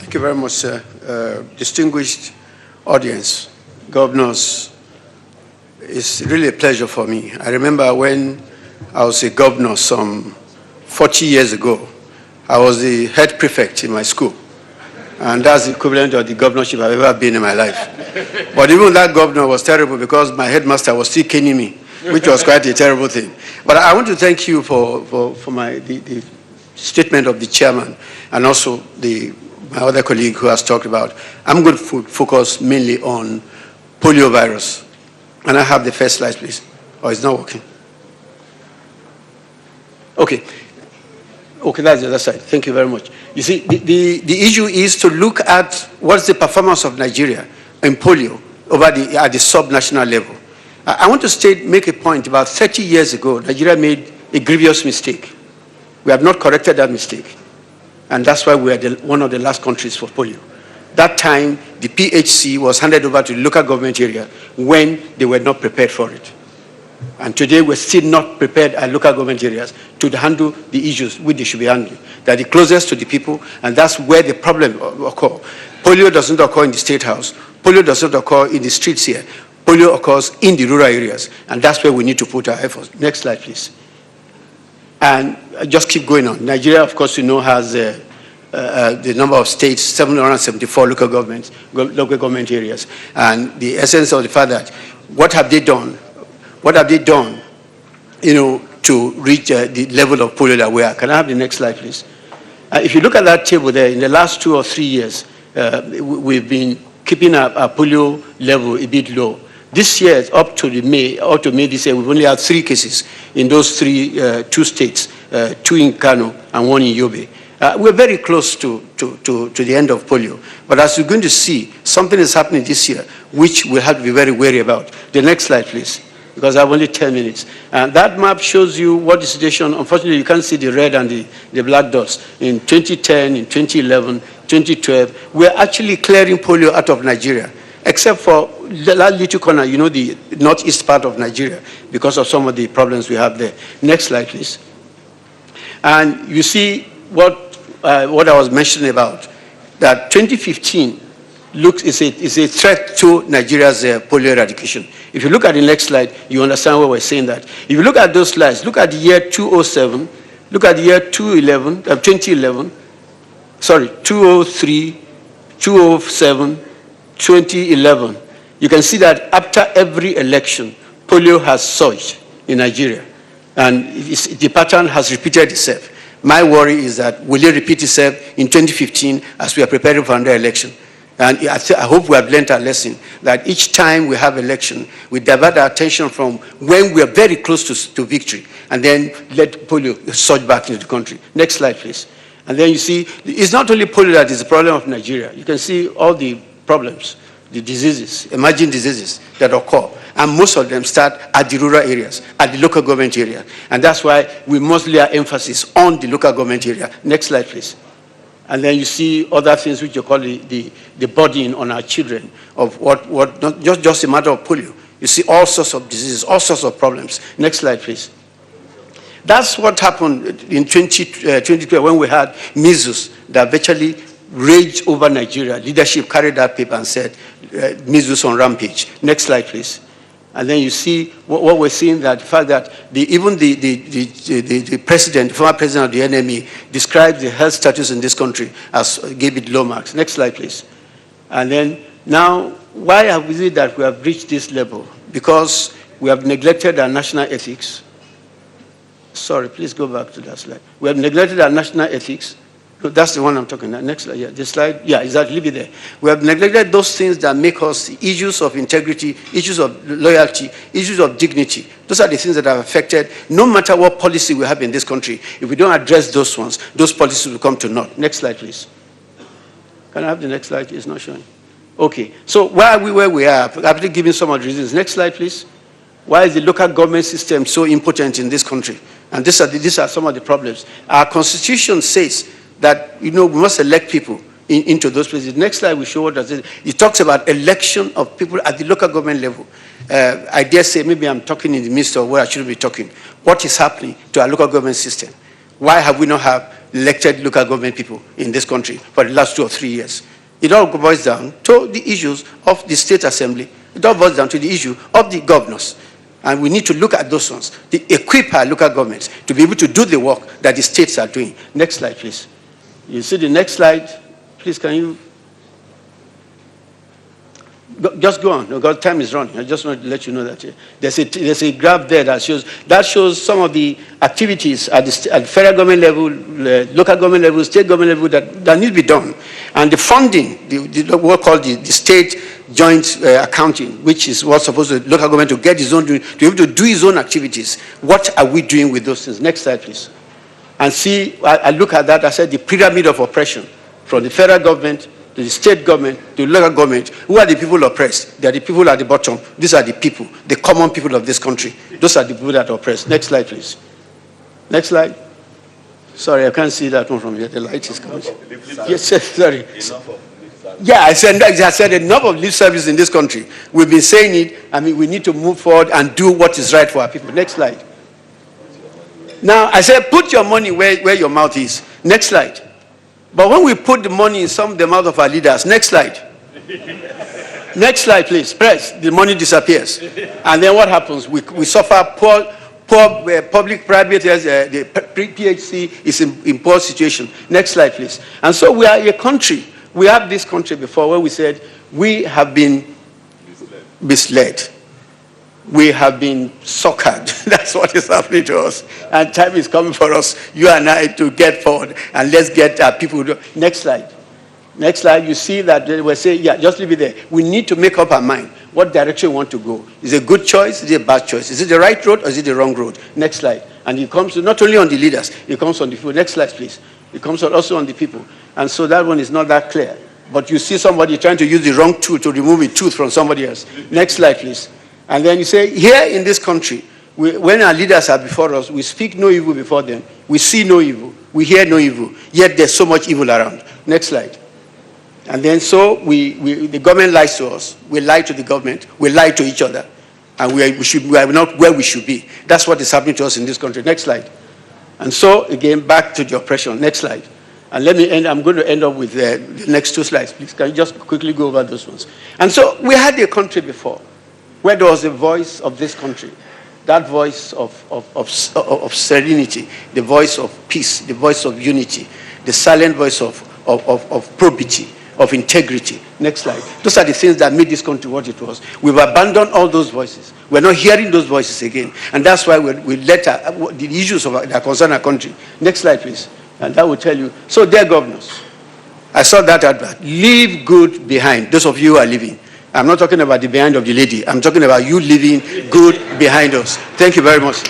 Thank you very much, sir. Distinguished audience, governors, it's really a pleasure for me. I remember when I was a governor some 40 years ago, I was the head prefect in my school. And that's the equivalent of the governorship I've ever been in my life. But even that governor was terrible because my headmaster was still caning me, which was quite a terrible thing. But I want to thank you for the statement of the chairman and also my other colleague who has talked about. I'm going to focus mainly on polio virus. And I have the first slide, please. Oh, it's not working. Okay. Okay, that's the other side. Thank you very much. You see, the issue is to look at what's the performance of Nigeria in polio at the sub-national level. I want to make a point. About 30 years ago, Nigeria made a grievous mistake. We have not corrected that mistake. And that's why we are one of the last countries for polio. That time, the PHC was handed over to the local government area when they were not prepared for it. And today, we're still not prepared at local government areas to handle the issues which they should be handling. They're the closest to the people, and that's where the problem occurs. Polio doesn't occur in the State House. Polio doesn't occur in the streets here. Polio occurs in the rural areas, and that's where we need to put our efforts. Next slide, please. And just keep going on. Nigeria, of course, you know, has the number of states, 774 local government areas. And the essence of the fact that what have they done? What have they done, you know, to reach the level of polio that we are? Can I have the next slide, please? If you look at that table there, in the last 2 or 3 years, we've been keeping our polio level a bit low. This year, up to May this year, we've only had 3 cases in those two states, 2 in Kano and 1 in Yobe. We're very close to the end of polio. But as you're going to see, something is happening this year, which we'll have to be very wary about. The next slide, please, because I have only 10 minutes. And that map shows you what the situation. Unfortunately, you can't see the red and the black dots. In 2010, in 2011, 2012, we're actually clearing polio out of Nigeria, except for that little corner, you know, the northeast part of Nigeria, because of some of the problems we have there. Next slide, please. And you see what I was mentioning about, that 2015 is a threat to Nigeria's polio eradication. If you look at the next slide, you understand why we're saying that. If you look at those slides, look at the year 2007, look at the year 2011, sorry, 2003, 2007, 2011. You can see that after every election, polio has surged in Nigeria. And the pattern has repeated itself. My worry is that will it repeat itself in 2015 as we are preparing for another election? And I hope we have learned our lesson that each time we have election, we divert our attention from when we are very close to victory and then let polio surge back into the country. Next slide, please. And then you see, it's not only polio that is the problem of Nigeria. You can see all the problems, the diseases, emerging diseases that occur. And most of them start at the rural areas, at the local government area. And that's why we must lay our emphasis on the local government area. Next slide, please. And then you see other things which you call the burden on our children of not just a matter of polio. You see all sorts of diseases, all sorts of problems. Next slide, please. That's what happened in 2012 when we had measles that virtually raged over Nigeria. Leadership carried that paper and said, measles on rampage. Next slide, please. And then you see what we're seeing, that the fact that even the president, the former president of the NME, described the health status in this country as gave it low marks. Next slide, please. And then now, why have we said that we have reached this level? Because we have neglected our national ethics. Sorry, please go back to that slide. We have neglected our national ethics. No, that's the one I'm talking about. Next slide, yeah, this slide, yeah, exactly, leave it there. We have neglected those things that make us issues of integrity, issues of loyalty, issues of dignity. Those are the things that have affected, no matter what policy we have in this country, if we don't address those ones, those policies will come to naught. Next slide, please. Can I have the next slide? It's not showing. Okay, so why are we where we are? I've given some of the reasons. Next slide, please. Why is the local government system so impotent in this country? And these are some of the problems. Our constitution says that, you know, we must elect people into those places. Next slide will show what does it. It talks about election of people at the local government level. I dare say maybe I'm talking in the midst of where I shouldn't be talking. What is happening to our local government system? Why have we not have elected local government people in this country for the last 2 or 3 years? It all boils down to the issues of the state assembly. It all boils down to the issue of the governors. And we need to look at those ones, to equip our local governments to be able to do the work that the states are doing. Next slide, please. You see the next slide? Please, can you? Just go on, because time is running. I just want to let you know that there's a graph there that shows some of the activities at the federal government level, local government level, state government level that need to be done. And the funding, what called the state joint accounting, which is what's supposed to local government to get his own, to be able to do his own activities. What are we doing with those things? Next slide, please. And see, I look at that, I said the pyramid of oppression from the federal government to the state government, to the local government. Who are the people oppressed? They are the people at the bottom. These are the people, the common people of this country. Those are the people that are oppressed. Next slide, please. Next slide. Sorry, I can't see that one from here. The light is coming. Yes, sorry. Yeah, I said enough of lip service in this country. We've been saying it. I mean, we need to move forward and do what is right for our people. Next slide. Now, I said, put your money where your mouth is. Next slide. But when we put the money in the mouth of our leaders, next slide. Next slide, please. Press. The money disappears. And then what happens? We suffer poor public-private, the PHC is in poor situation. Next slide, please. And so we are a country. We have this country before where we said we have been misled. We have been suckered. That's what is happening to us. And time is coming for us, you and I, to get forward. And let's get people. Next slide. Next slide. You see that they were saying, yeah, just leave it there. We need to make up our mind what direction we want to go. Is it a good choice? Is it a bad choice? Is it the right road or is it the wrong road? Next slide. And it comes not only on the leaders, it comes on the people. Next slide, please. It comes also on the people. And so that one is not that clear. But you see somebody trying to use the wrong tool to remove a tooth from somebody else. Next slide, please. And then you say, here in this country, when our leaders are before us, we speak no evil before them. We see no evil. We hear no evil. Yet there's so much evil around. Next slide. And then so the government lies to us. We lie to the government. We lie to each other. And we are not where we should be. That's what is happening to us in this country. Next slide. And so, again, back to the oppression. Next slide. And let me end. I'm going to end up with the next 2 slides. Please, can you just quickly go over those ones? And so we had a country before where there was a voice of this country, that voice of serenity, the voice of peace, the voice of unity, the silent voice of probity, of integrity. Next slide. Those are the things that made this country what it was. We've abandoned all those voices. We're not hearing those voices again. And that's why we let the issues that concern our country. Next slide, please. And that will tell you. So, dear governors, I saw that advert. Leave good behind. Those of you who are leaving. I'm not talking about the behind of the lady. I'm talking about you leaving good behind us. Thank you very much.